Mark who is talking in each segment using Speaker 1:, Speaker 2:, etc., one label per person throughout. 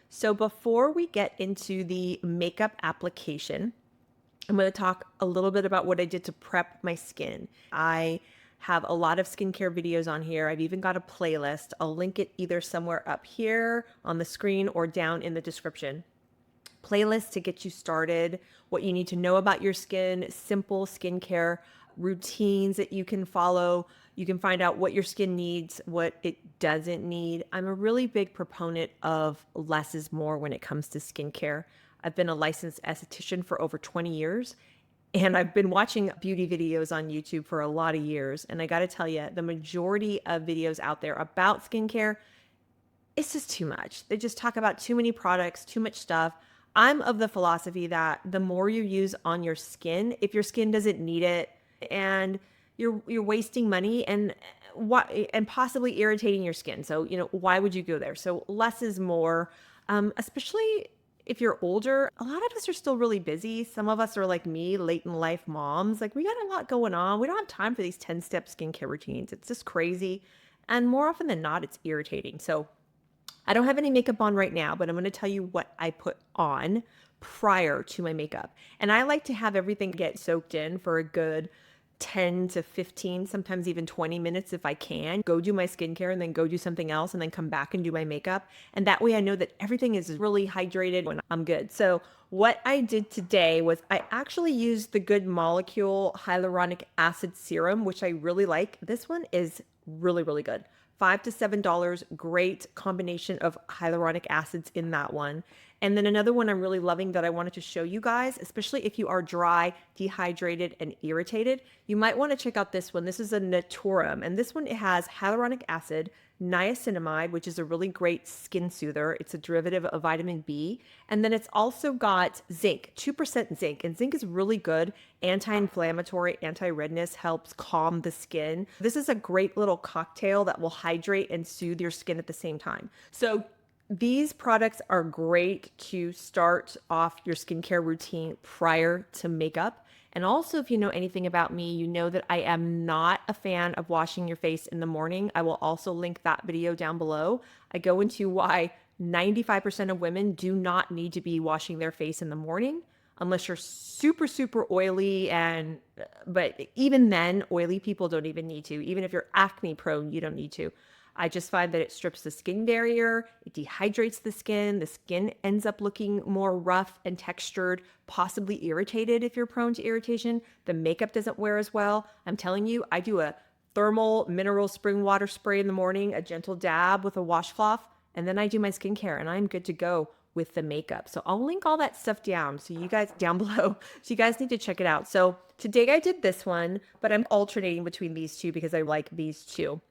Speaker 1: So before we get into the makeup application, I'm going to talk a little bit about what I did to prep my skin. I have a lot of skincare videos on here. I've even got a playlist. I'll link it either somewhere up here on the screen or down in the description. Playlist to get you started, what you need to know about your skin, simple skincare routines that you can follow. You can find out what your skin needs, what it doesn't need. I'm a really big proponent of less is more when it comes to skincare. I've been a licensed esthetician for over 20 years, and I've been watching beauty videos on YouTube for a lot of years. And I got to tell you, the majority of videos out there about skincare, it's just too much. They just talk about too many products, too much stuff. I'm of the philosophy that the more you use on your skin, if your skin doesn't need it and you're wasting money and possibly irritating your skin. So, why would you go there? So less is more, especially if you're older. A lot of us are still really busy. Some of us are like me, late in life moms. Like we got a lot going on. We don't have time for these 10-step skincare routines. It's just crazy. And more often than not, it's irritating. So I don't have any makeup on right now, but I'm going to tell you what I put on prior to my makeup. And I like to have everything get soaked in for a good 10 to 15, sometimes even 20 minutes if I can. Go do my skincare and then go do something else and then come back and do my makeup. And that way I know that everything is really hydrated and I'm good. So what I did today was I actually used the Good Molecule Hyaluronic Acid Serum, which I really like. This one is really, really good. $5 to $7, great combination of hyaluronic acids in that one. And then another one I'm really loving that I wanted to show you guys, especially if you are dry, dehydrated, and irritated, you might want to check out this one. This is a Naturum, and this one, it has hyaluronic acid, niacinamide, which is a really great skin soother. It's a derivative of vitamin B. And then it's also got zinc, 2% zinc. And zinc is really good, anti-inflammatory, anti-redness, helps calm the skin. This is a great little cocktail that will hydrate and soothe your skin at the same time. So these products are great to start off your skincare routine prior to makeup. And also, if you know anything about me, you know that I am not a fan of washing your face in the morning. I will also link that video down below. I go into why 95% of women do not need to be washing their face in the morning unless you're super, super oily. But even then, oily people don't even need to. Even if you're acne prone, you don't need to. I just find that it strips the skin barrier, it dehydrates the skin ends up looking more rough and textured, possibly irritated if you're prone to irritation. The makeup doesn't wear as well. I'm telling you, I do a thermal mineral spring water spray in the morning, a gentle dab with a washcloth, and then I do my skincare and I'm good to go with the makeup. So I'll link all that stuff down so you guys down below. So you guys need to check it out. So today I did this one, but I'm alternating between these two because I like these two.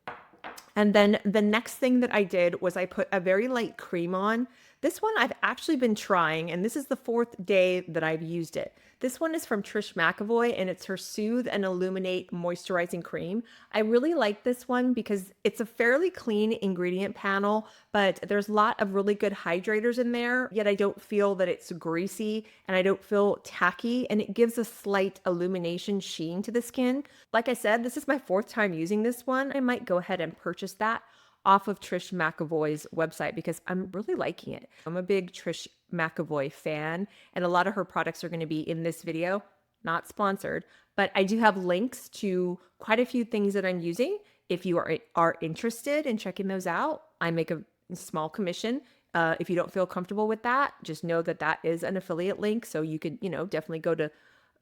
Speaker 1: And then the next thing that I did was I put a very light cream on. This one I've actually been trying, and this is the 4th day that I've used it. This one is from Trish McEvoy, and it's her Soothe and Illuminate Moisturizing Cream. I really like this one because it's a fairly clean ingredient panel, but there's a lot of really good hydrators in there, yet I don't feel that it's greasy and I don't feel tacky, and it gives a slight illumination sheen to the skin. Like I said, this is my 4th time using this one. I might go ahead and purchase that off of Trish McEvoy's website because I'm really liking it. I'm a big Trish McEvoy fan, and a lot of her products are going to be in this video, not sponsored, but I do have links to quite a few things that I'm using. If you are interested in checking those out, I make a small commission. If you don't feel comfortable with that, just know that that is an affiliate link. So you could, definitely go to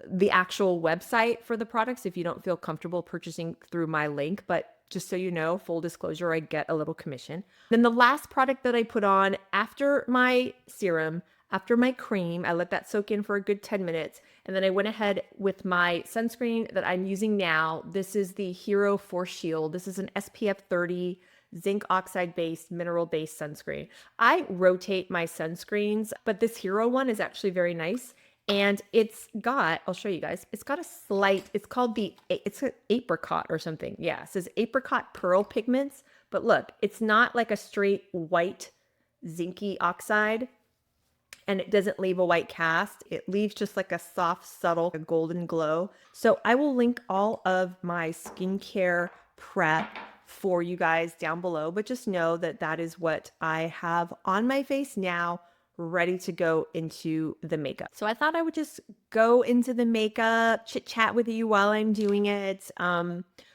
Speaker 1: the actual website for the products if you don't feel comfortable purchasing through my link. But just so you know, full disclosure, I get a little commission. Then the last product that I put on after my serum, after my cream, I let that soak in for a good 10 minutes. And then I went ahead with my sunscreen that I'm using now. This is the Hero Force Shield. This is an SPF 30 zinc oxide based, mineral based sunscreen. I rotate my sunscreens, but this Hero one is actually very nice. And I'll show you guys, it's got a slight, it's an apricot or something. Yeah, it says apricot pearl pigments. But look, it's not like a straight white zinky oxide. And it doesn't leave a white cast. It leaves just like a soft, subtle golden glow. So I will link all of my skincare prep for you guys down below, but just know that that is what I have on my face now, ready to go into the makeup. So I thought I would just go into the makeup, chit chat with you while I'm doing it.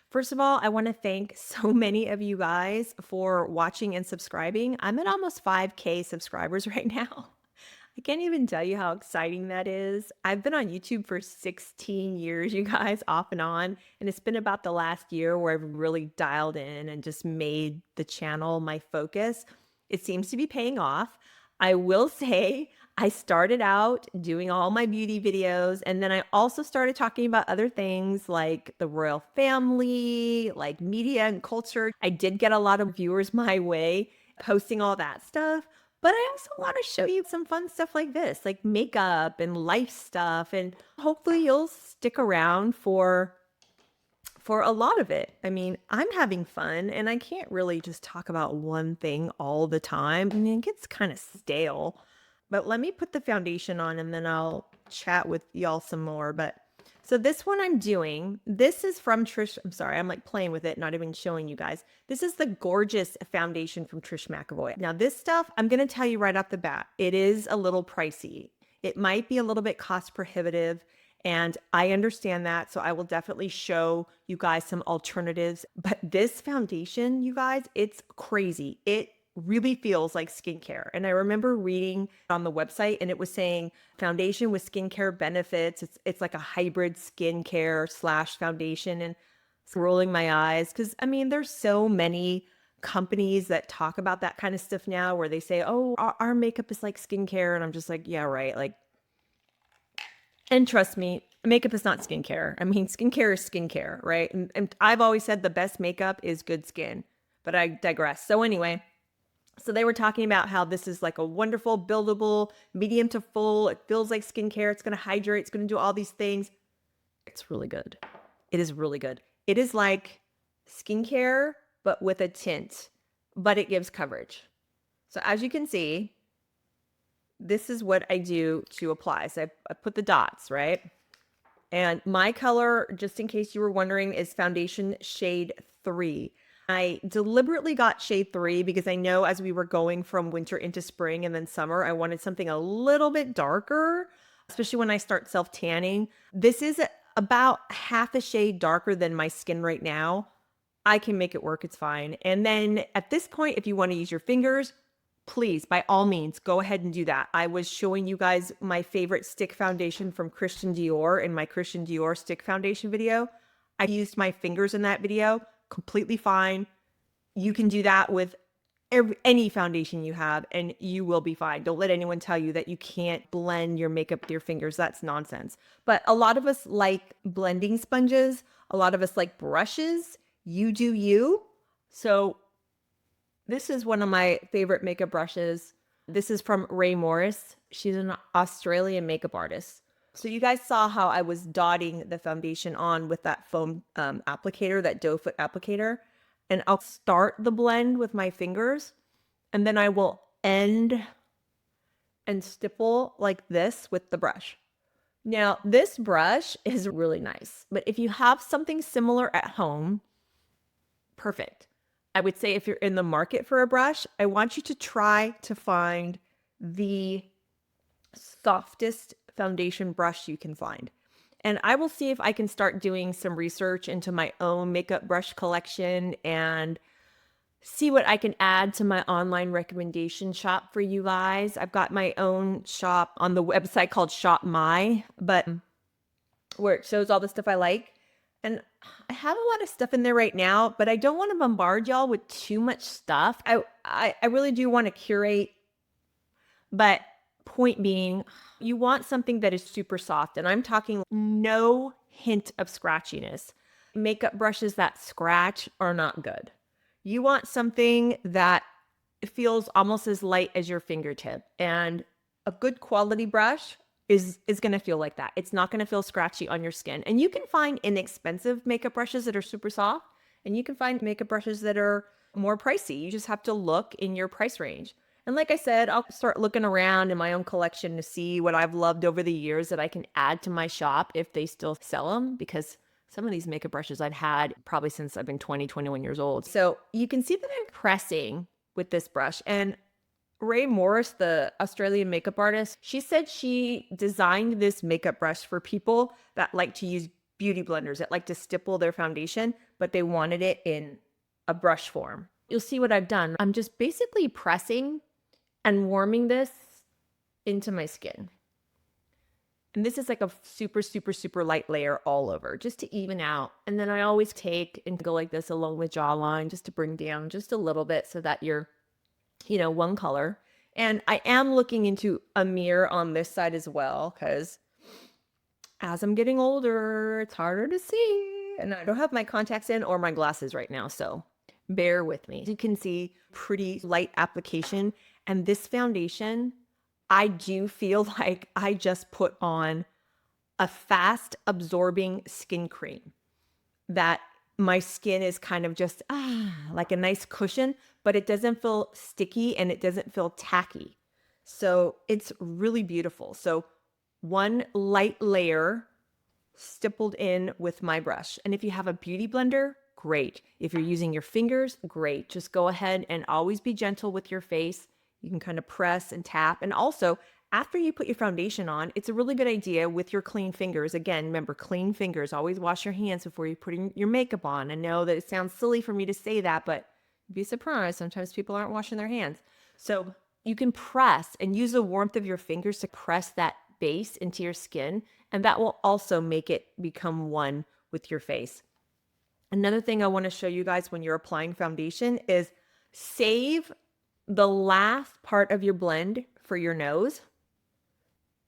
Speaker 1: First of all, I want to thank so many of you guys for watching and subscribing. I'm at almost 5K subscribers right now. I can't even tell you how exciting that is. I've been on YouTube for 16 years, you guys, off and on. And it's been about the last year where I've really dialed in and just made the channel my focus. It seems to be paying off. I will say I started out doing all my beauty videos, and then I also started talking about other things like the royal family, like media and culture. I did get a lot of viewers my way posting all that stuff. But I also want to show you some fun stuff like this, like makeup and life stuff. And hopefully you'll stick around for a lot of it. I mean, I'm having fun and I can't really just talk about one thing all the time. I mean, it gets kind of stale. But let me put the foundation on and then I'll chat with y'all some more. But so this one I'm doing, this is from Trish. I'm sorry, I'm like playing with it, not even showing you guys. This is the gorgeous foundation from Trish McEvoy. Now this stuff, I'm going to tell you right off the bat, it is a little pricey. It might be a little bit cost prohibitive, and I understand that. So I will definitely show you guys some alternatives. But this foundation, you guys, it's crazy. It really feels like skincare. And I remember reading on the website and it was saying foundation with skincare benefits. It's like a hybrid skincare slash foundation, and it's rolling my eyes because I mean, there's so many companies that talk about that kind of stuff now where they say, oh, our makeup is like skincare. And I'm just like, yeah, right. Like, and trust me, makeup is not skincare. I mean, skincare is skincare, right? And I've always said the best makeup is good skin, but I digress. So anyway, so they were talking about how this is like a wonderful, buildable, medium to full. It feels like skincare. It's going to hydrate. It's going to do all these things. It's really good. It is really good. It is like skincare, but with a tint, but it gives coverage. So as you can see, this is what I do to apply. So I put the dots, right? And my color, just in case you were wondering, is foundation shade 3. I deliberately got shade 3 because I know as we were going from winter into spring and then summer, I wanted something a little bit darker, especially when I start self-tanning. This is about half a shade darker than my skin right now. I can make it work. It's fine. And then at this point, if you want to use your fingers, please, by all means, go ahead and do that. I was showing you guys my favorite stick foundation from Christian Dior in my Christian Dior stick foundation video. I used my fingers in that video. Completely fine. You can do that with any foundation you have and you will be fine. Don't let anyone tell you that you can't blend your makeup with your fingers. That's nonsense. But a lot of us like blending sponges. A lot of us like brushes. You do you. So this is one of my favorite makeup brushes. This is from Ray Morris. She's an Australian makeup artist. So you guys saw how I was dotting the foundation on with that foam applicator, that doe foot applicator. And I'll start the blend with my fingers and then I will end and stipple like this with the brush. Now, this brush is really nice, but if you have something similar at home, perfect. I would say if you're in the market for a brush, I want you to try to find the softest foundation brush you can find. And I will see if I can start doing some research into my own makeup brush collection and see what I can add to my online recommendation shop for you guys. I've got my own shop on the website called Shop My, but where it shows all the stuff I like. And I have a lot of stuff in there right now, but I don't want to bombard y'all with too much stuff. I really do want to curate, but point being, you want something that is super soft, and I'm talking no hint of scratchiness. Makeup brushes that scratch are not good. You want something that feels almost as light as your fingertip, and a good quality brush is going to feel like that. It's not going to feel scratchy on your skin. And you can find inexpensive makeup brushes that are super soft, and you can find makeup brushes that are more pricey. You just have to look in your price range. And like I said, I'll start looking around in my own collection to see what I've loved over the years that I can add to my shop if they still sell them, because Some of these makeup brushes I've had probably since I've been 20, 21 years old. So you can see that I'm pressing with this brush. And Ray Morris, the Australian makeup artist, she said she designed this makeup brush for people that like to use beauty blenders, that like to stipple their foundation, but they wanted it in a brush form. You'll see what I've done. I'm just basically pressing and warming this into my skin. And this is like a super, super, super light layer all over just to even out. And then I always take and go like this along the jawline just to bring down just a little bit so that you're, one color. And I am looking into a mirror on this side as well because as I'm getting older, it's harder to see. And I don't have my contacts in or my glasses right now, so bear with me. You can see pretty light application. And this foundation, I do feel like I just put on a fast absorbing skin cream that my skin is kind of just like a nice cushion, but it doesn't feel sticky and it doesn't feel tacky. So it's really beautiful. So one light layer stippled in with my brush. And if you have a beauty blender, great. If you're using your fingers, great. Just go ahead and always be gentle with your face. You can kind of press and tap. And also, after you put your foundation on, it's a really good idea with your clean fingers. Again, remember, clean fingers. Always wash your hands before you put your makeup on. I know that it sounds silly for me to say that, but you'd be surprised. Sometimes people aren't washing their hands. So you can press and use the warmth of your fingers to press that base into your skin, and that will also make it become one with your face. Another thing I want to show you guys when you're applying foundation is save the last part of your blend for your nose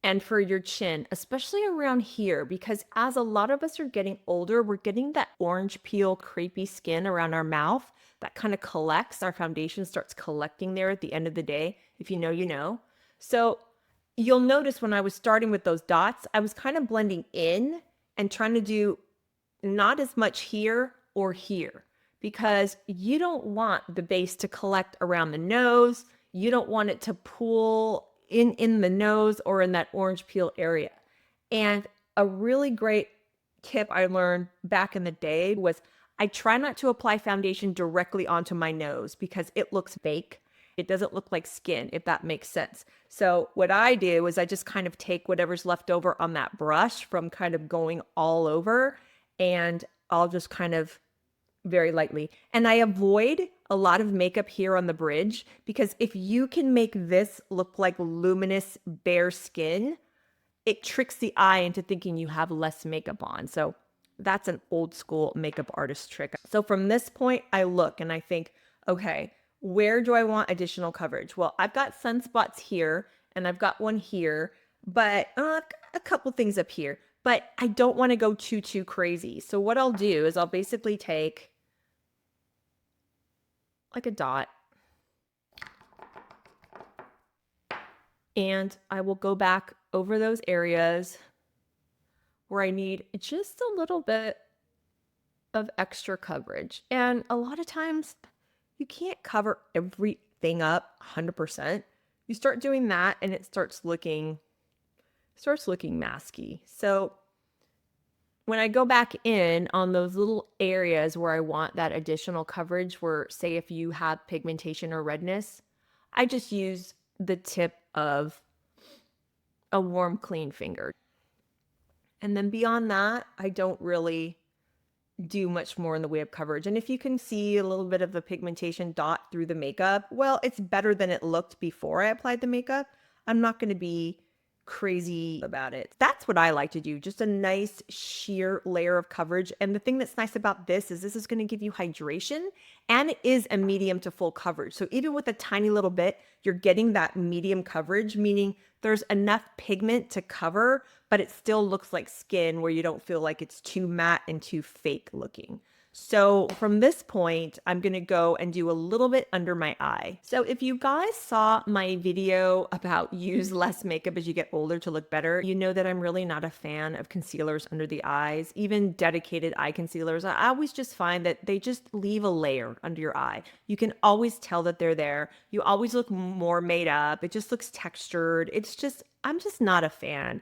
Speaker 1: and for your chin, especially around here, because as a lot of us are getting older, we're getting that orange peel, crepey skin around our mouth that kind of collects. Our foundation starts collecting there at the end of the day. If you know, you know. So you'll notice when I was starting with those dots, I was kind of blending in and trying to do not as much here or here, because you don't want the base to collect around the nose. You don't want it to pool in the nose or in that orange peel area. And a really great tip I learned back in the day was I try not to apply foundation directly onto my nose because it looks fake. It doesn't look like skin, if that makes sense. So what I do is I just kind of take whatever's left over on that brush from kind of going all over, and I'll just kind of very lightly. And I avoid a lot of makeup here on the bridge, because if you can make this look like luminous bare skin, it tricks the eye into thinking you have less makeup on. So that's an old school makeup artist trick. So from this point, I look and I think, okay, where do I want additional coverage? Well, I've got sunspots here and I've got one here, but I've got a couple things up here, but I don't want to go too crazy. So what I'll do is I'll basically take like a dot and I will go back over those areas where I need just a little bit of extra coverage. And a lot of times you can't cover everything up 100%. You start doing that and it starts looking masky. So when I go back in on those little areas where I want that additional coverage, where say if you have pigmentation or redness, I just use the tip of a warm, clean finger. And then beyond that, I don't really do much more in the way of coverage. And if you can see a little bit of the pigmentation dot through the makeup, well, it's better than it looked before I applied the makeup. I'm not going to be crazy about it. That's what I like to do. Just a nice sheer layer of coverage. And the thing that's nice about this is going to give you hydration, and it is a medium to full coverage. So even with a tiny little bit, you're getting that medium coverage, meaning there's enough pigment to cover, but it still looks like skin where you don't feel like it's too matte and too fake looking. So from this point, I'm going to go and do a little bit under my eye. So if you guys saw my video about use less makeup as you get older to look better, you know that I'm really not a fan of concealers under the eyes, even dedicated eye concealers. I always just find that they just leave a layer under your eye. You can always tell that they're there. You always look more made up. It just looks textured. I'm just not a fan.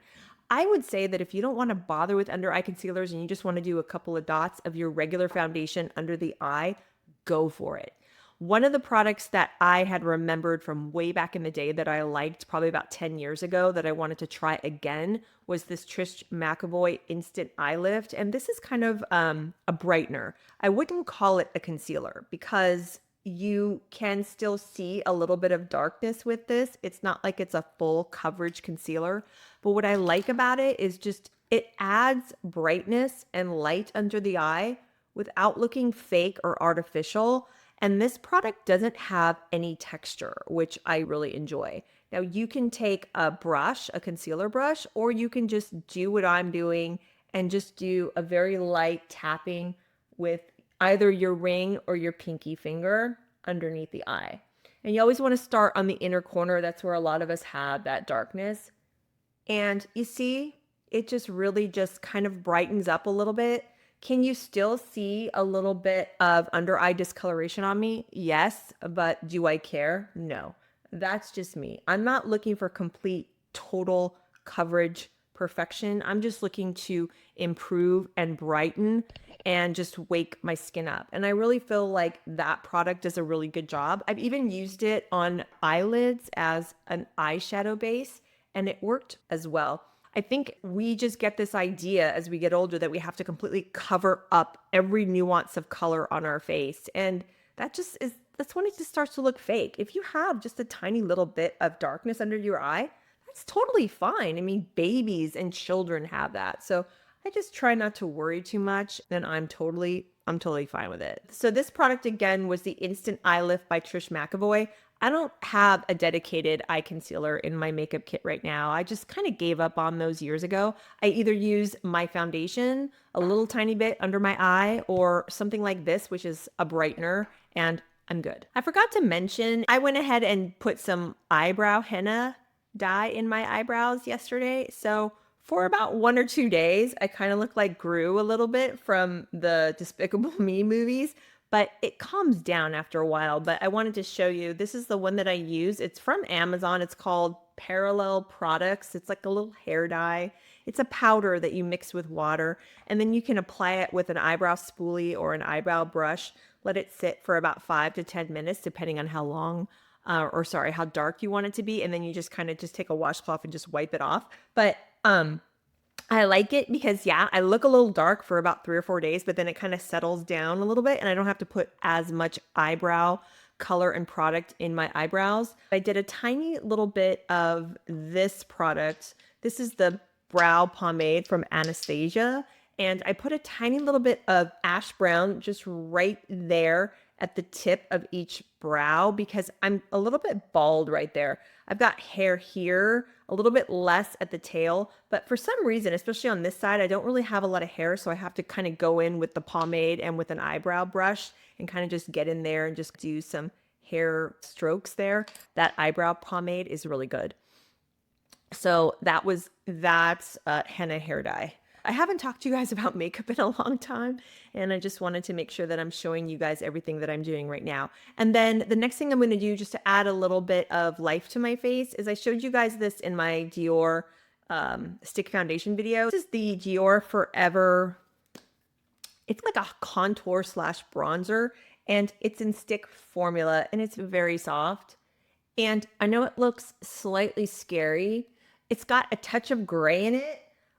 Speaker 1: I would say that if you don't want to bother with under eye concealers and you just want to do a couple of dots of your regular foundation under the eye, go for it. One of the products that I had remembered from way back in the day that I liked probably about 10 years ago that I wanted to try again was this Trish McEvoy Instant Eye Lift. And this is kind of a brightener. I wouldn't call it a concealer because you can still see a little bit of darkness with this. It's not like it's a full coverage concealer. But what I like about it is just it adds brightness and light under the eye without looking fake or artificial. And this product doesn't have any texture, which I really enjoy. Now you can take a brush, a concealer brush, or you can just do what I'm doing and just do a very light tapping with either your ring or your pinky finger underneath the eye. And you always want to start on the inner corner. That's where a lot of us have that darkness. And you see, it just really just kind of brightens up a little bit. Can you still see a little bit of under eye discoloration on me? Yes, but do I care? No. That's just me. I'm not looking for complete total coverage perfection. I'm just looking to improve and brighten and just wake my skin up. And I really feel like that product does a really good job. I've even used it on eyelids as an eyeshadow base, and it worked as well. I think we just get this idea as we get older that we have to completely cover up every nuance of color on our face. And that's when it just starts to look fake. If you have just a tiny little bit of darkness under your eye, that's totally fine. I mean, babies and children have that. So I just try not to worry too much, and I'm totally fine with it. So this product again was the Instant Eye Lift by Trish McEvoy. I don't have a dedicated eye concealer in my makeup kit right now. I just kind of gave up on those years ago. I either use my foundation a little tiny bit under my eye or something like this, which is a brightener, and I'm good. I forgot to mention, I went ahead and put some eyebrow henna dye in my eyebrows yesterday. So for about 1 or 2 days, I kind of look like Gru a little bit from the Despicable Me movies, but it calms down after a while. But I wanted to show you, this is the one that I use. It's from Amazon. It's called Parallel Products. It's like a little hair dye. It's a powder that you mix with water, and then you can apply it with an eyebrow spoolie or an eyebrow brush. Let it sit for about 5 to 10 minutes, depending on how long how dark you want it to be. And then you just kind of just take a washcloth and just wipe it off. But I like it because, yeah, I look a little dark for about 3 or 4 days, but then it kind of settles down a little bit and I don't have to put as much eyebrow color and product in my eyebrows. I did a tiny little bit of this product. This is the brow pomade from Anastasia. And I put a tiny little bit of ash brown just right there at the tip of each brow because I'm a little bit bald right there. I've got hair here, a little bit less at the tail, but for some reason, especially on this side, I don't really have a lot of hair, so I have to kind of go in with the pomade and with an eyebrow brush and kind of just get in there and just do some hair strokes there. That eyebrow pomade is really good. So that's henna hair dye. I haven't talked to you guys about makeup in a long time, and I just wanted to make sure that I'm showing you guys everything that I'm doing right now. And then the next thing I'm going to do just to add a little bit of life to my face is I showed you guys this in my Dior stick foundation video. This is the Dior Forever. It's like a contour slash bronzer, and it's in stick formula, and it's very soft. And I know it looks slightly scary. It's got a touch of gray in it,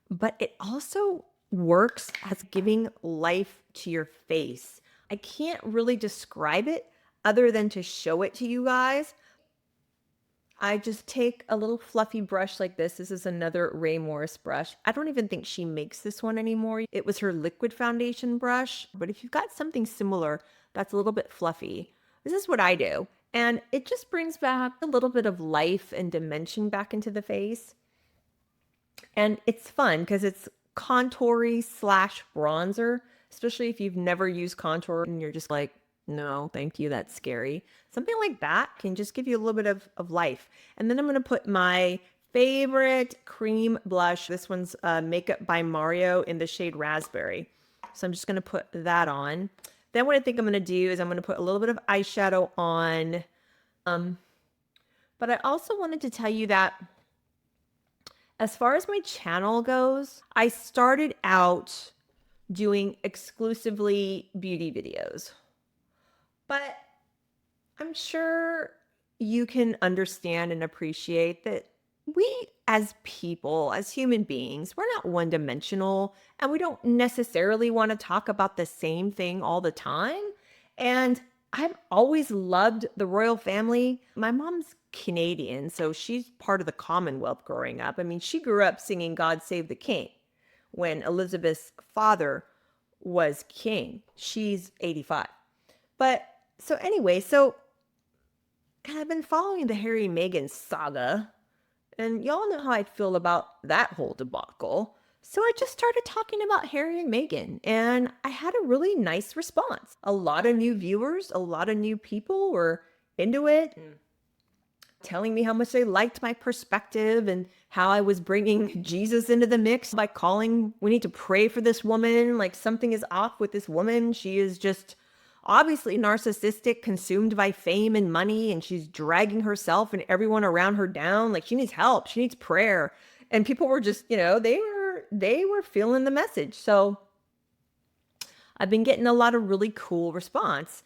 Speaker 1: but it also works as giving life to your face. I can't really describe it other than to show it to you guys. I just take a little fluffy brush like this. This is another Ray Morris brush. I don't even think she makes this one anymore. It was her liquid foundation brush, but if you've got something similar that's a little bit fluffy, this is what I do. And it just brings back a little bit of life and dimension back into the face. And it's fun because it's contoury slash bronzer, especially if you've never used contour and you're just like, no, thank you, that's scary. Something like that can just give you a little bit of life. And then I'm going to put my favorite cream blush. This one's Makeup by Mario in the shade Raspberry. So I'm just going to put that on. Then what I think I'm going to do is I'm going to put a little bit of eyeshadow on. But I also wanted to tell you that As far as my channel goes, I started out doing exclusively beauty videos, but I'm sure you can understand and appreciate that we, as people, as human beings, we're not one dimensional and we don't necessarily want to talk about the same thing all the time. And I've always loved the royal family. My mom's Canadian, so she's part of the Commonwealth growing up. I mean, she grew up singing God Save the King when Elizabeth's father was king. She's 85. But so anyway, and I've been following the Harry and Meghan saga, and y'all know how I feel about that whole debacle. So I just started talking about Harry and Meghan, and I had a really nice response. A lot of new viewers, a lot of new people were into it and telling me how much they liked my perspective and how I was bringing Jesus into the mix by calling, we need to pray for this woman. Like something is off with this woman. She is just obviously narcissistic, consumed by fame and money, and she's dragging herself and everyone around her down. Like she needs help. She needs prayer. And people were just, they were feeling the message. So I've been getting a lot of really cool response,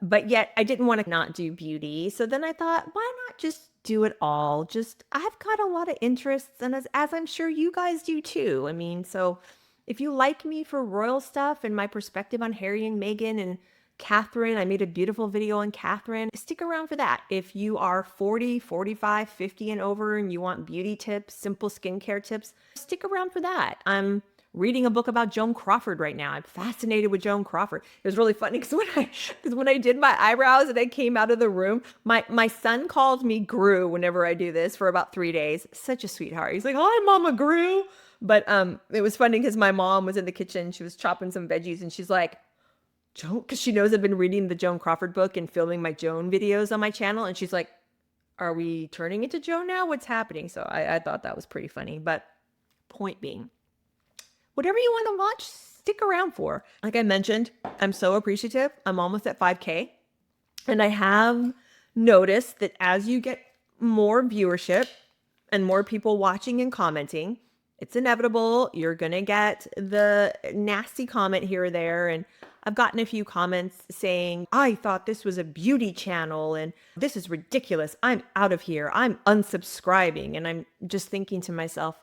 Speaker 1: but yet I didn't want to not do beauty. So then I thought, why not just do it all? Just, I've got a lot of interests, and as I'm sure you guys do too. I mean, so if you like me for royal stuff and my perspective on Harry and Meghan and Catherine, I made a beautiful video on Catherine. Stick around for that. If you are 40, 45, 50 and over and you want beauty tips, simple skincare tips, stick around for that. I'm reading a book about Joan Crawford right now. I'm fascinated with Joan Crawford. It was really funny because when I did my eyebrows and I came out of the room, my son calls me Gru whenever I do this for about 3 days. Such a sweetheart. He's like, "Hi, Mama Gru." But it was funny because my mom was in the kitchen. She was chopping some veggies and she's like, Joan, because she knows I've been reading the Joan Crawford book and filming my Joan videos on my channel. And she's like, "Are we turning into Joan now? What's happening?" So I thought that was pretty funny. But point being, whatever you want to watch, stick around for. Like I mentioned, I'm so appreciative. I'm almost at 5K. And I have noticed that as you get more viewership and more people watching and commenting, it's inevitable. You're going to get the nasty comment here or there. And I've gotten a few comments saying, "I thought this was a beauty channel and this is ridiculous. I'm out of here. I'm unsubscribing." And I'm just thinking to myself,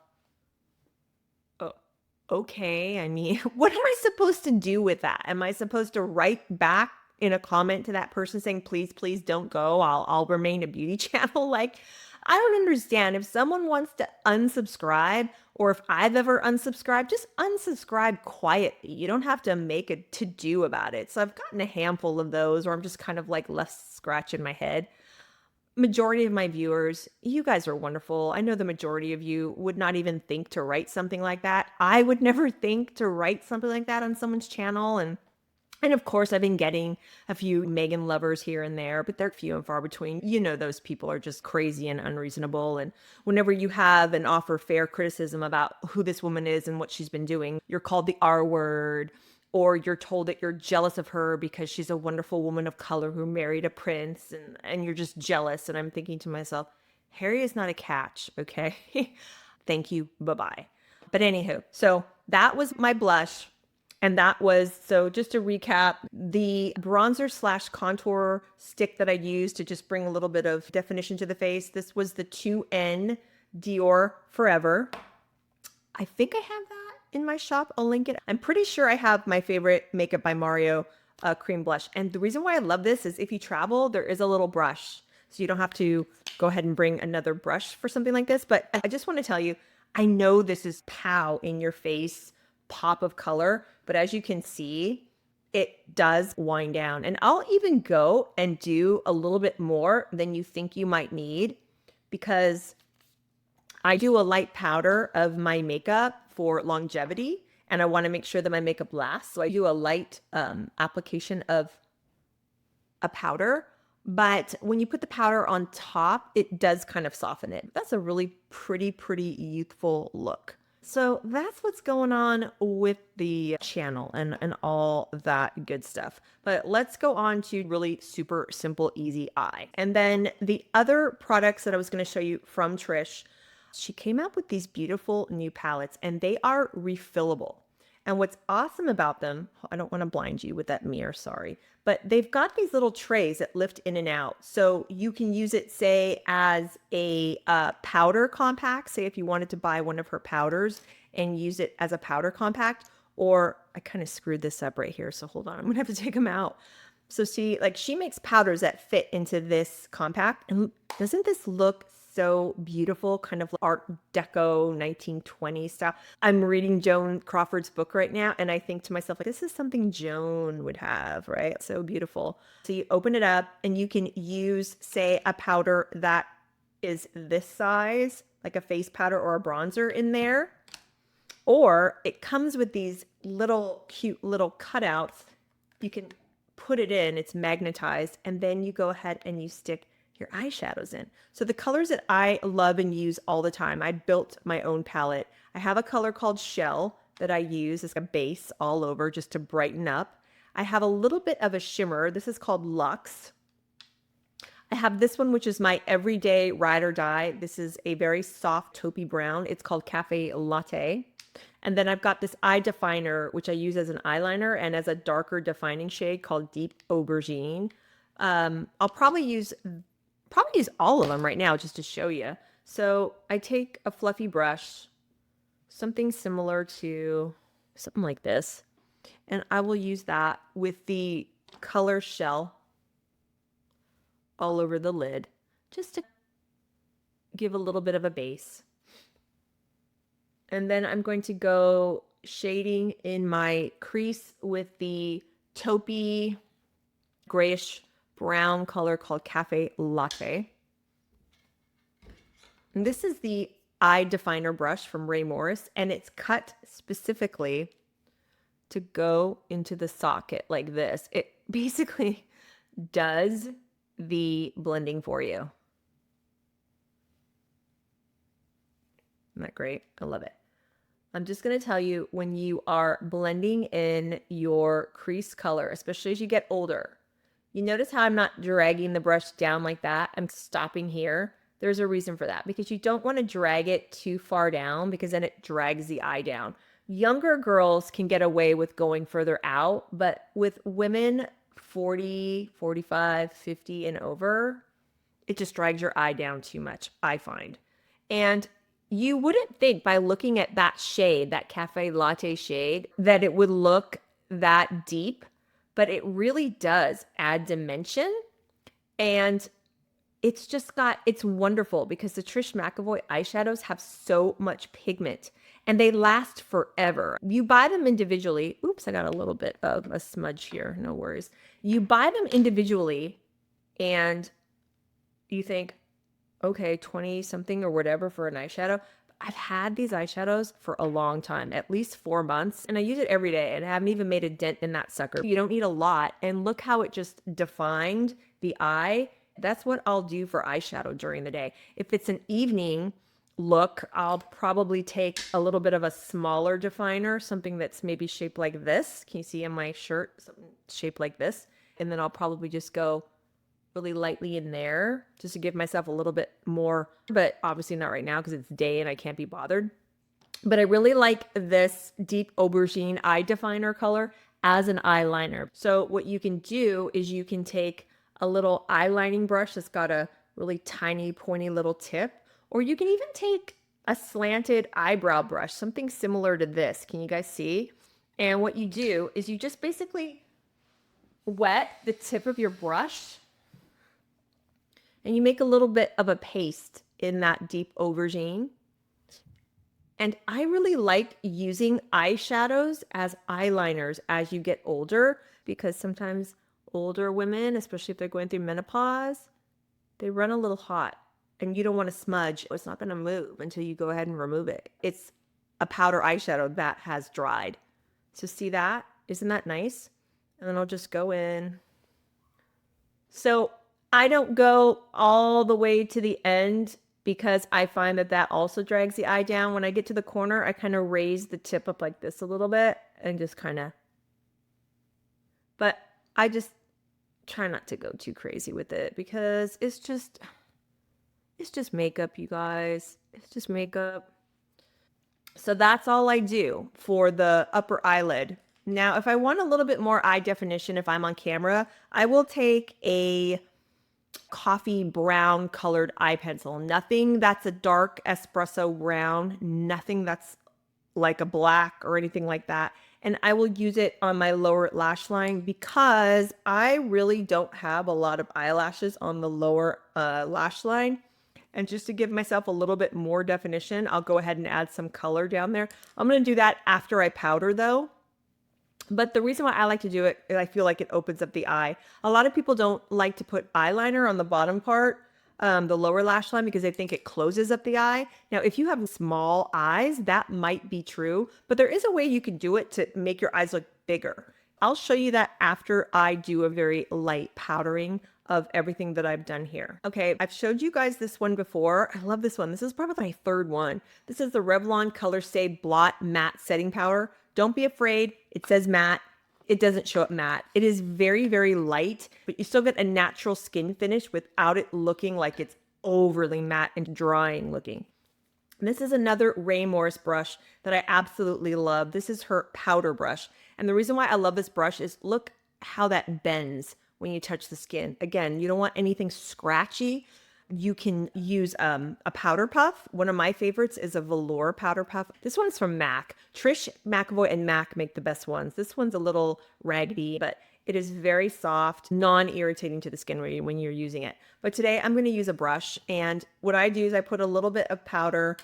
Speaker 1: okay, I mean, what am I supposed to do with that? Am I supposed to write back in a comment to that person saying, "Please, please don't go. I'll remain a beauty channel"? Like, I don't understand. If someone wants to unsubscribe, or if I've ever unsubscribed, just unsubscribe quietly. You don't have to make a to-do about it. So I've gotten a handful of those, or I'm just kind of like left scratching my head. Majority of my viewers, you guys are wonderful. I know the majority of you would not even think to write something like that. I would never think to write something like that on someone's channel. And of course, I've been getting a few Megan lovers here and there, but they're few and far between. You know, those people are just crazy and unreasonable. And whenever you have and offer fair criticism about who this woman is and what she's been doing, you're called the R word, or you're told that you're jealous of her because she's a wonderful woman of color who married a prince, and you're just jealous. And I'm thinking to myself, Harry is not a catch, okay? Thank you, bye-bye. But anywho, so that was my blush. And that was, so just to recap, the bronzer slash contour stick that I used to just bring a little bit of definition to the face. This was the 2N Dior Forever. I think I have that in my shop. I'll link it. I'm pretty sure I have my favorite Makeup by Mario cream blush. And the reason why I love this is if you travel, there is a little brush. So you don't have to go ahead and bring another brush for something like this. But I just want to tell you, I know this is pow in your face pop of color, but as you can see, it does wind down. And I'll even go and do a little bit more than you think you might need, because I do a light powder of my makeup for longevity, and I want to make sure that my makeup lasts. So I do a light application of a powder, but when you put the powder on top, it does kind of soften it. That's a really pretty youthful look. So that's what's going on with the channel and all that good stuff. But let's go on to really super simple, easy eye. And then the other products that I was going to show you from Trish, She came out with these beautiful new palettes and they are refillable. And what's awesome about them, I don't want to blind you with that mirror, sorry, but they've got these little trays that lift in and out. So you can use it, say, as a powder compact, say if you wanted to buy one of her powders and use it as a powder compact, or I kind of screwed this up right here. So hold on, I'm gonna have to take them out. So see, like she makes powders that fit into this compact. And doesn't this look so beautiful, kind of Art Deco 1920 style? I'm reading Joan Crawford's book right now, and I think to myself, like, this is something Joan would have, right? So beautiful. So you open it up and you can use, say, a powder that is this size, like a face powder or a bronzer in there. Or it comes with these little cute little cutouts. You can put it in, it's magnetized, and then you go ahead and you stick your eyeshadows in. So the colors that I love and use all the time, I built my own palette. I have a color called Shell that I use as a base all over just to brighten up. I have a little bit of a shimmer. This is called Luxe. I have this one, which is my everyday ride or die. This is a very soft taupey brown. It's called Cafe Latte. And then I've got this eye definer, which I use as an eyeliner and as a darker defining shade called Deep Aubergine. I'll probably use all of them right now just to show you. So I take a fluffy brush, something similar to something like this, and I will use that with the color Shell all over the lid just to give a little bit of a base. And then I'm going to go shading in my crease with the taupey grayish brown color called Cafe Latte. And this is the eye definer brush from Ray Morris, and it's cut specifically to go into the socket like this. It basically does the blending for you. Isn't that great? I love it. I'm just going to tell you, when you are blending in your crease color, especially as you get older, you notice how I'm not dragging the brush down like that. I'm stopping here. There's a reason for that, because you don't want to drag it too far down because then it drags the eye down. Younger girls can get away with going further out, but with women 40, 45, 50 and over, it just drags your eye down too much, I find. And you wouldn't think by looking at that shade, that Cafe Latte shade, that it would look that deep, but it really does add dimension. And it's just it's wonderful because the Trish McEvoy eyeshadows have so much pigment and they last forever. You buy them individually. Oops, I got a little bit of a smudge here. No worries. You buy them individually and you think, okay, 20 something or whatever for an eyeshadow. I've had these eyeshadows for a long time, at least 4 months, and I use it every day and I haven't even made a dent in that sucker. You don't need a lot, and look how it just defined the eye. That's what I'll do for eyeshadow during the day. If it's an evening look, I'll probably take a little bit of a smaller definer, something that's maybe shaped like this. Can you see on my shirt, something shaped like this? And then I'll probably just go really lightly in there just to give myself a little bit more, but obviously not right now because it's day and I can't be bothered. But I really like this Deep Aubergine eye definer color as an eyeliner. So what you can do is you can take a little eyelining brush that's got a really tiny pointy little tip, or you can even take a slanted eyebrow brush, something similar to this. Can you guys see? And what you do is you just basically wet the tip of your brush and you make a little bit of a paste in that Deep Aubergine. And I really like using eyeshadows as eyeliners as you get older, because sometimes older women, especially if they're going through menopause, they run a little hot and you don't want to smudge. It's not going to move until you go ahead and remove it. It's a powder eyeshadow that has dried. So see that? Isn't that nice? And then I'll just go in. So I don't go all the way to the end because I find that that also drags the eye down. When I get to the corner, I kind of raise the tip up like this a little bit and just kind of, but I just try not to go too crazy with it because it's just, It's just makeup, you guys. It's just makeup. So that's all I do for the upper eyelid. Now, if I want a little bit more eye definition, if I'm on camera, I will take a coffee brown colored eye pencil. Nothing that's a dark espresso brown, nothing that's like a black or anything like that. And I will use it on my lower lash line because I really don't have a lot of eyelashes on the lower lash line. And just to give myself a little bit more definition, I'll go ahead and add some color down there. I'm going to do that after I powder though. But the reason why I like to do it is I feel like it opens up the eye. A lot of people don't like to put eyeliner on the bottom part, the lower lash line, because they think it closes up the eye. Now, if you have small eyes, that might be true, but there is a way you can do it to make your eyes look bigger. I'll show you that after I do a very light powdering of everything that I've done here. Okay, I've showed you guys this one before. I love this one. This is probably my third one. This is the Revlon Color Stay Blot Matte Setting Powder. Don't be afraid. It says matte. It doesn't show up matte. It is very, very light, but you still get a natural skin finish without it looking like it's overly matte and drying looking. And this is another Ray Morris brush that I absolutely love. This is her powder brush. And the reason why I love this brush is look how that bends when you touch the skin. Again, you don't want anything scratchy. You can use a powder puff. One of my favorites is a velour powder puff. This one's from MAC. Trish McEvoy and MAC make the best ones. This one's a little raggedy, but it is very soft, non-irritating to the skin when you're using it. But today I'm going to use a brush, and what I do is I put a little bit of powder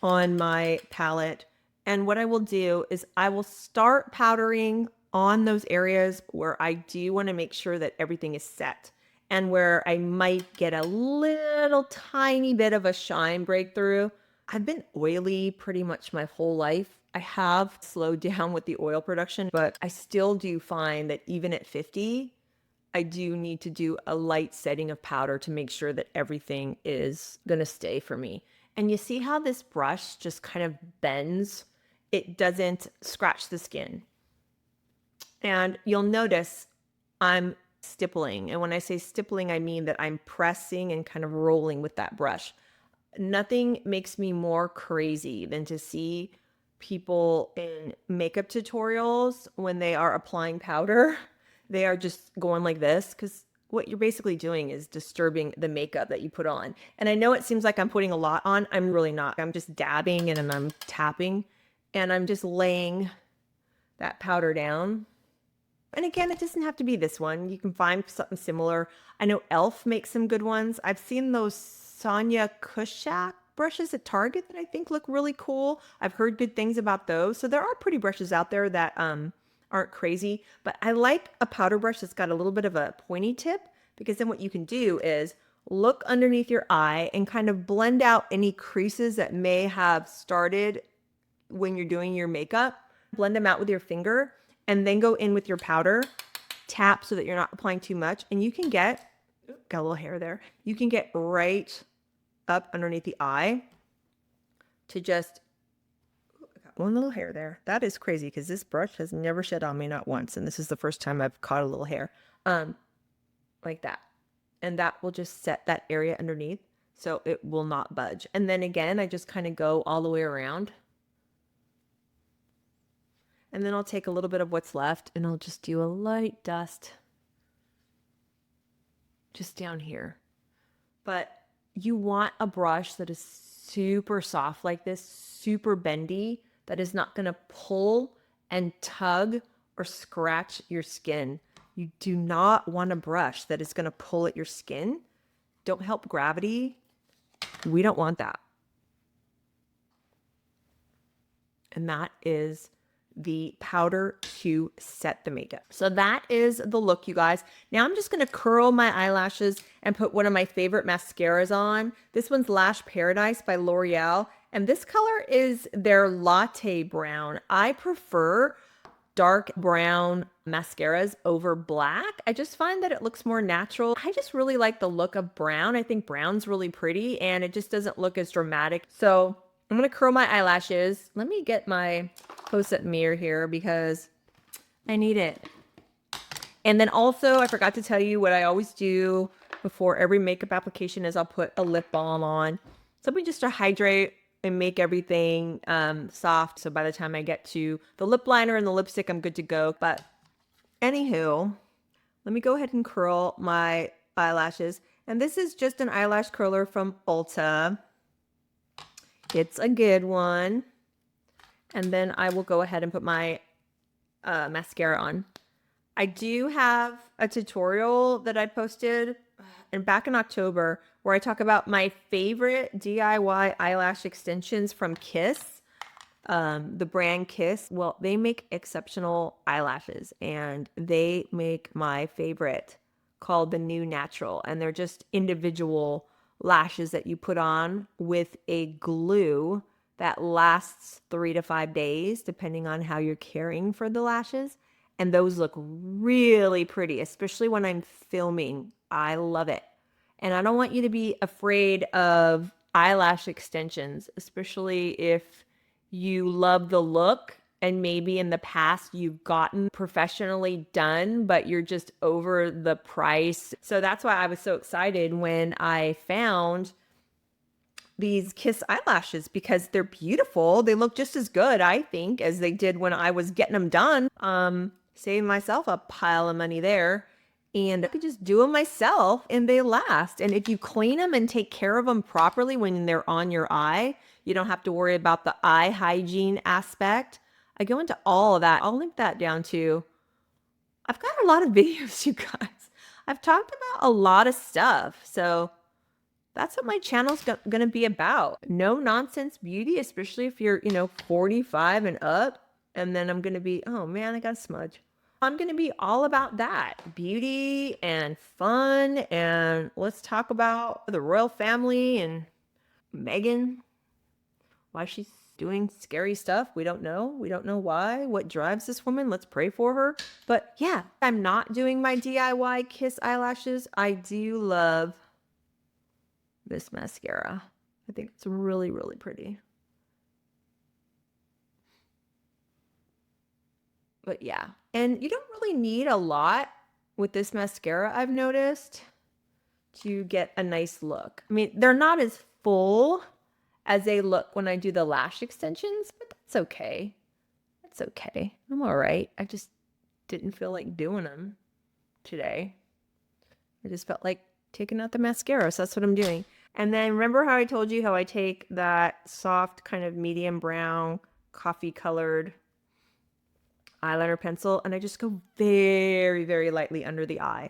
Speaker 1: on my palette, and what I will do is I will start powdering on those areas where I do want to make sure that everything is set, and where I might get a little tiny bit of a shine breakthrough. I've been oily pretty much my whole life. I have slowed down with the oil production, but I still do find that even at 50, I do need to do a light setting of powder to make sure that everything is gonna stay for me. And you see how this brush just kind of bends? It doesn't scratch the skin. And you'll notice I'm stippling. And when I say stippling, I mean that I'm pressing and kind of rolling with that brush. Nothing makes me more crazy than to see people in makeup tutorials when they are applying powder. They are just going like this because what you're basically doing is disturbing the makeup that you put on. And I know it seems like I'm putting a lot on. I'm really not. I'm just dabbing and then I'm tapping and I'm just laying that powder down. And again, it doesn't have to be this one. You can find something similar. I know e.l.f. makes some good ones. I've seen those Sonia Kushak brushes at Target that I think look really cool. I've heard good things about those. So there are pretty brushes out there that aren't crazy. But I like a powder brush that's got a little bit of a pointy tip, because then what you can do is look underneath your eye and kind of blend out any creases that may have started when you're doing your makeup. Blend them out with your finger. And then go in with your powder, tap so that you're not applying too much. And you can get, got a little hair there. You can get right up underneath the eye to just, I got one little hair there. That is crazy because this brush has never shed on me, not once. And this is the first time I've caught a little hair, like that. And that will just set that area underneath so it will not budge. And then again, I just kind of go all the way around. And then I'll take a little bit of what's left and I'll just do a light dust just down here. But you want a brush that is super soft like this, super bendy, that is not going to pull and tug or scratch your skin. You do not want a brush that is going to pull at your skin. Don't help gravity. We don't want that. And that is the powder to set the makeup. So that is the look, you guys. Now I'm just going to curl my eyelashes and put one of my favorite mascaras on. This one's Lash Paradise by L'Oreal, and this color is their Latte Brown. I prefer dark brown mascaras over black. I just find that it looks more natural. I just really like the look of brown. I think brown's really pretty and it just doesn't look as dramatic. So I'm going to curl my eyelashes. Let me get my close-up mirror here because I need it. And then also, I forgot to tell you what I always do before every makeup application is I'll put a lip balm on. Something just to hydrate and make everything soft. So by the time I get to the lip liner and the lipstick, I'm good to go. But anywho, let me go ahead and curl my eyelashes. And this is just an eyelash curler from Ulta. It's a good one. And then I will go ahead and put my mascara on. I do have a tutorial that I posted and back in October where I talk about my favorite DIY eyelash extensions from Kiss, the brand Kiss. Well, they make exceptional eyelashes and they make my favorite called the New Natural. And they're just individual lashes that you put on with a glue that lasts 3 to 5 days, depending on how you're caring for the lashes. And those look really pretty, especially when I'm filming. I love it. And I don't want you to be afraid of eyelash extensions, especially if you love the look and maybe in the past you've gotten professionally done, but you're just over the price. So that's why I was so excited when I found these Kiss eyelashes because they're beautiful. They look just as good, I think, as they did when I was getting them done. Saving myself a pile of money there. And I could just do them myself and they last. And if you clean them and take care of them properly when they're on your eye, you don't have to worry about the eye hygiene aspect. I go into all of that. I'll link that down too. I've got a lot of videos, you guys. I've talked about a lot of stuff. So that's what my channel's going to be about. No nonsense beauty, especially if you're, 45 and up. And then I'm going to be, oh man, I got a smudge. I'm going to be all about that. Beauty and fun. And let's talk about the royal family and Meghan. Why she's doing scary stuff. We don't know. We don't know why. What drives this woman? Let's pray for her. But yeah, I'm not doing my DIY Kiss eyelashes. I do love this mascara. I think it's really, really pretty. But yeah, and you don't really need a lot with this mascara, I've noticed, to get a nice look. I mean, they're not as full as they look when I do the lash extensions, but that's okay. That's okay. I'm all right. I just didn't feel like doing them today. I just felt like taking out the mascara, so that's what I'm doing. And then remember how I told you how I take that soft kind of medium brown, coffee colored eyeliner pencil and I just go very, very lightly under the eye.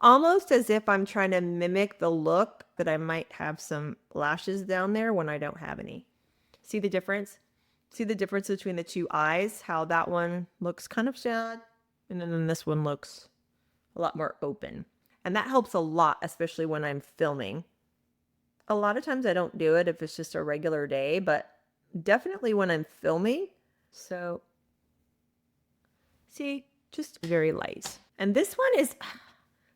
Speaker 1: Almost as if I'm trying to mimic the look that I might have some lashes down there when I don't have any. See the difference? See the difference between the two eyes? How that one looks kind of sad and then this one looks a lot more open. And that helps a lot, especially when I'm filming. A lot of times I don't do it if it's just a regular day, but definitely when I'm filming. So see, just very light. And this one is,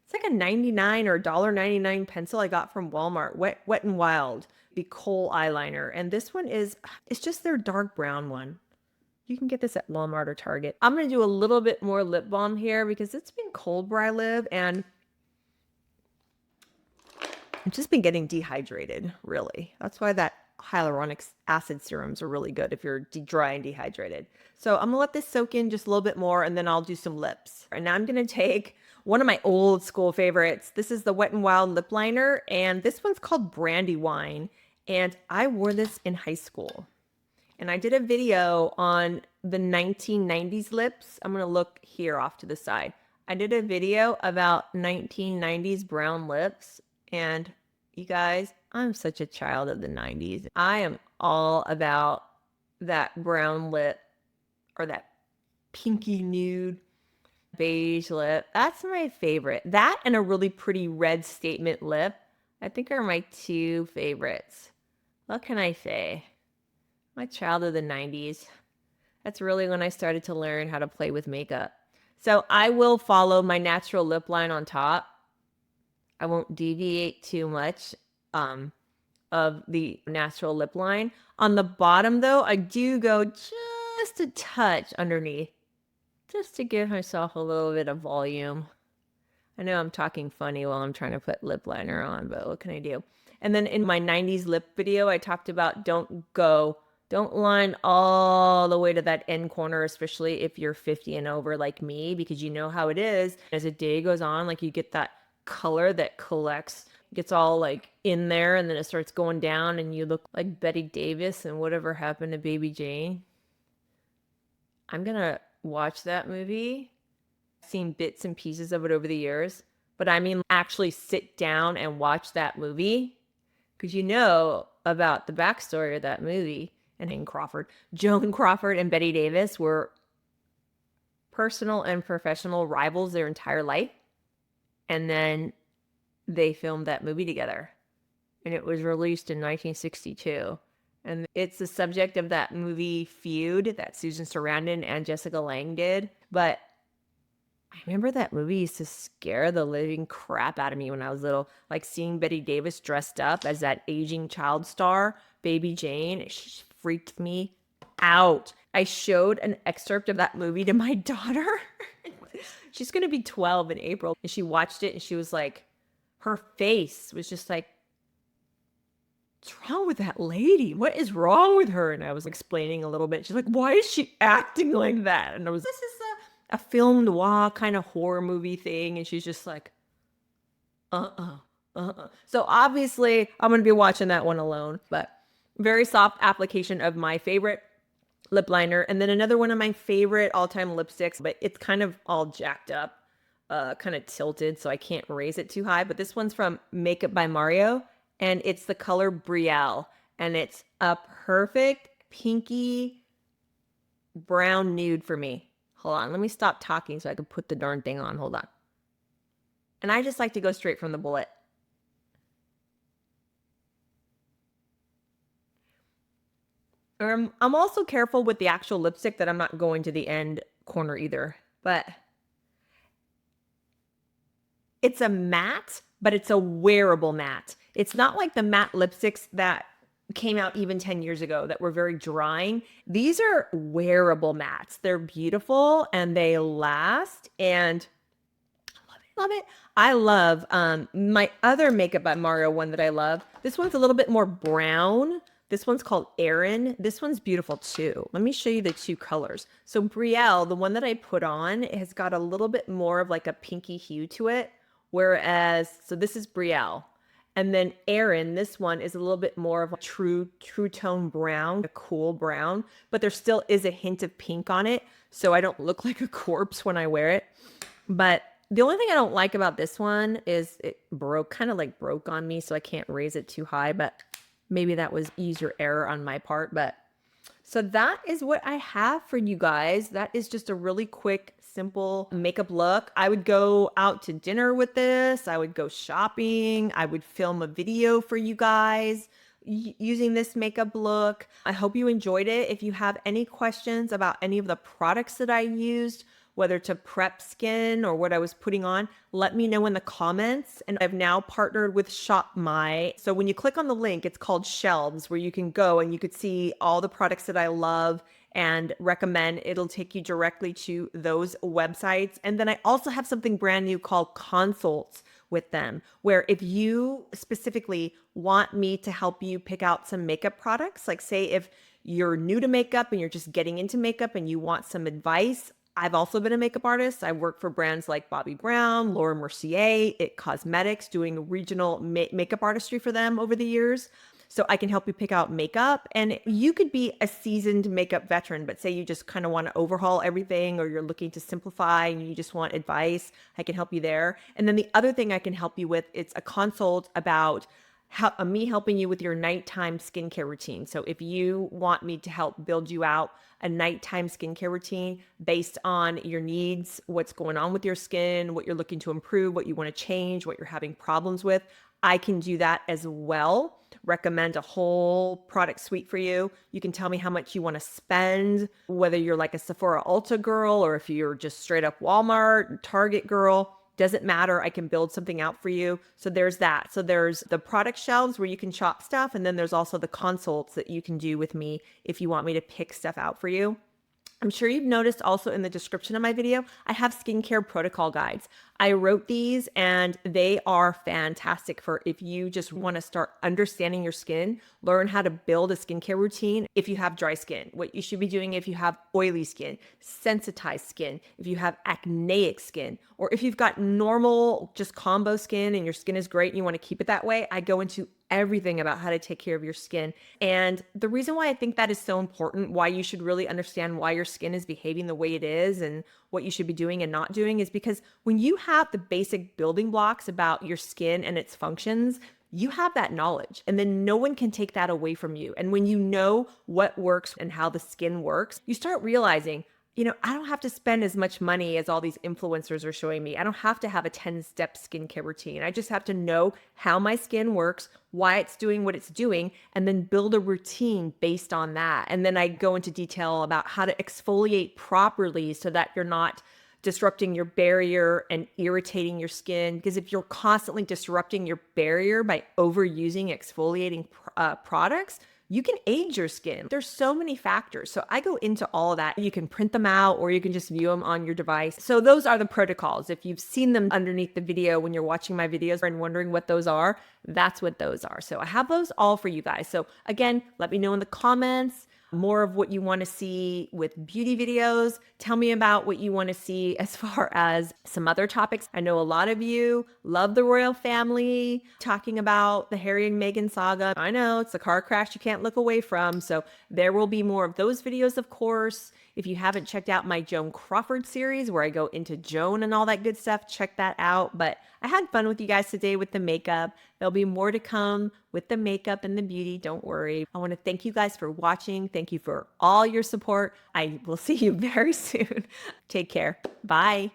Speaker 1: it's like a 99 or $1.99 pencil I got from Walmart, Wet n Wild, the kohl eyeliner. And this one is, it's just their dark brown one. You can get this at Walmart or Target. I'm going to do a little bit more lip balm here because it's been cold where I live and I've just been getting dehydrated, really. That's why that hyaluronic acid serums are really good if you're dry and dehydrated. So I'm gonna let this soak in just a little bit more and then I'll do some lips. And now I'm gonna take one of my old school favorites. This is the Wet n Wild lip liner and this one's called Brandywine. And I wore this in high school. And I did a video on the 1990s lips. I'm gonna look here off to the side. I did a video about 1990s brown lips and you guys, I'm such a child of the 90s. I am all about that brown lip or that pinky nude beige lip. That's my favorite. That and a really pretty red statement lip, I think are my two favorites. What can I say? My child of the 90s. That's really when I started to learn how to play with makeup. So I will follow my natural lip line on top. I won't deviate too much of the natural lip line. On the bottom though, I do go just a touch underneath just to give myself a little bit of volume. I know I'm talking funny while I'm trying to put lip liner on, but what can I do? And then in my 90s lip video, I talked about don't line all the way to that end corner, especially if you're 50 and over like me, because you know how it is. As a day goes on, like you get that color that collects, gets all like in there, and then it starts going down, and you look like Betty Davis and Whatever Happened to Baby Jane. I'm gonna watch that movie. I've seen bits and pieces of it over the years, but I mean, actually sit down and watch that movie because you know about the backstory of that movie. And in Crawford, Joan Crawford and Betty Davis were personal and professional rivals their entire life. And then they filmed that movie together. And it was released in 1962. And it's the subject of that movie feud that Susan Sarandon and Jessica Lange did. But I remember that movie used to scare the living crap out of me when I was little. Like seeing Betty Davis dressed up as that aging child star, Baby Jane, it freaked me out. I showed an excerpt of that movie to my daughter. She's going to be 12 in April. And she watched it and she was like, her face was just like, what's wrong with that lady? What is wrong with her? And I was explaining a little bit. She's like, why is she acting like that? And I was, this is a film noir kind of horror movie thing. And she's just like, So obviously I'm going to be watching that one alone, but very soft application of my favorite lip liner. And then another one of my favorite all-time lipsticks, but it's kind of all jacked up, kind of tilted, so I can't raise it too high. But this one's from Makeup by Mario, and it's the color Brielle. And it's a perfect pinky brown nude for me. Hold on, let me stop talking so I can put the darn thing on. Hold on. And I just like to go straight from the bullet. I'm also careful with the actual lipstick that I'm not going to the end corner either. But it's a matte, but it's a wearable matte. It's not like the matte lipsticks that came out even 10 years ago that were very drying. These are wearable mattes. They're beautiful and they last, and I love it. I love my other Makeup by Mario one that I love. This one's a little bit more brown. This one's called Erin. This one's beautiful too. Let me show you the two colors. So Brielle, the one that I put on, has got a little bit more of like a pinky hue to it. Whereas, so this is Brielle. And then Erin, this one is a little bit more of a true tone brown, a cool brown, but there still is a hint of pink on it. So I don't look like a corpse when I wear it. But the only thing I don't like about this one is it kind of like broke on me. So I can't raise it too high, but maybe that was user error on my part. But so that is what I have for you guys. That is just a really quick, simple makeup look. I would go out to dinner with this. I would go shopping. I would film a video for you guys using this makeup look. I hope you enjoyed it. If you have any questions about any of the products that I used, whether to prep skin or what I was putting on, let me know in the comments. And I've now partnered with Shop My. So when you click on the link, it's called Shelves, where you can go and you could see all the products that I love and recommend. It'll take you directly to those websites. And then I also have something brand new called Consults with them, where if you specifically want me to help you pick out some makeup products, like say if you're new to makeup and you're just getting into makeup and you want some advice, I've also been a makeup artist. I work for brands like Bobbi Brown, Laura Mercier, It Cosmetics, doing regional makeup artistry for them over the years. So I can help you pick out makeup. And you could be a seasoned makeup veteran, but say you just kind of want to overhaul everything, or you're looking to simplify and you just want advice, I can help you there. And then the other thing I can help you with, it's a consult about me helping you with your nighttime skincare routine. So if you want me to help build you out a nighttime skincare routine based on your needs, what's going on with your skin, what you're looking to improve, what you want to change, what you're having problems with, I can do that as well. Recommend a whole product suite for you. You can tell me how much you want to spend, whether you're like a Sephora Ulta girl or if you're just straight up Walmart, Target girl. Doesn't matter. I can build something out for you. So there's that. So there's the product shelves where you can shop stuff. And then there's also the consults that you can do with me if you want me to pick stuff out for you. I'm sure you've noticed also in the description of my video, I have skincare protocol guides. I wrote these and they are fantastic for if you just want to start understanding your skin, learn how to build a skincare routine. If you have dry skin, what you should be doing if you have oily skin, sensitized skin, if you have acneic skin, or if you've got normal, just combo skin and your skin is great and you want to keep it that way, I go into everything about how to take care of your skin. And the reason why I think that is so important, why you should really understand why your skin is behaving the way it is and what you should be doing and not doing, is because when you have the basic building blocks about your skin and its functions, you have that knowledge and then no one can take that away from you. And when you know what works and how the skin works, you start realizing, I don't have to spend as much money as all these influencers are showing me. I don't have to have a 10-step skincare routine. I just have to know how my skin works, why it's doing what it's doing, and then build a routine based on that. And then I go into detail about how to exfoliate properly so that you're not disrupting your barrier and irritating your skin. Because if you're constantly disrupting your barrier by overusing exfoliating products, you can age your skin. There's so many factors. So I go into all of that. You can print them out or you can just view them on your device. So those are the protocols. If you've seen them underneath the video when you're watching my videos and wondering what those are, that's what those are. So I have those all for you guys. So again, let me know in the comments more of what you want to see with beauty videos. Tell me about what you want to see as far as some other topics. I know a lot of you love the royal family, talking about the Harry and Meghan saga. I know it's a car crash you can't look away from. So there will be more of those videos, of course. If you haven't checked out my Joan Crawford series where I go into Joan and all that good stuff, check that out. But I had fun with you guys today with the makeup. There'll be more to come with the makeup and the beauty. Don't worry. I want to thank you guys for watching. Thank you for all your support. I will see you very soon. Take care. Bye.